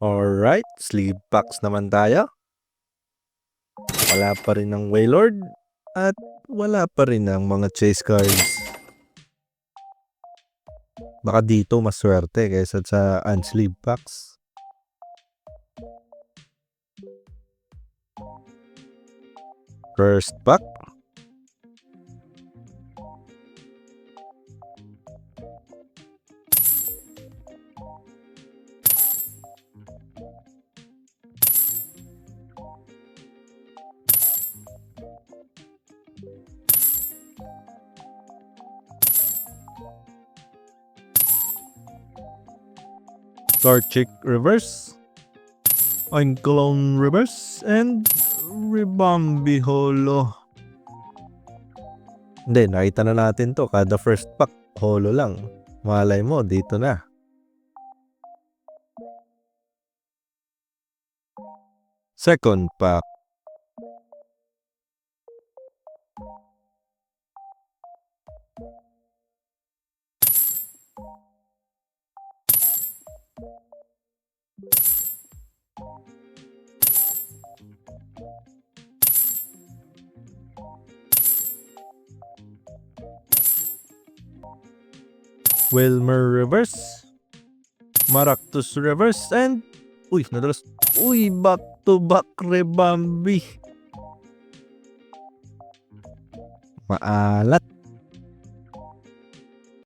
Alright, sleeve packs naman tayo. Wala pa rin ng Wailord at wala pa rin ng mga chase cards. Baka dito mas swerte kaysa sa unsleeve packs. First pack. Torchic reverse. Oincologne reverse. And Ribombee holo. Hindi, nakita na natin to. Kada first pack, holo lang. Malay mo, dito na. Second pack. Wilmer reverse. Maractus reverse. And uy, nadalas. Uy, back to back Ribombee. Maalat.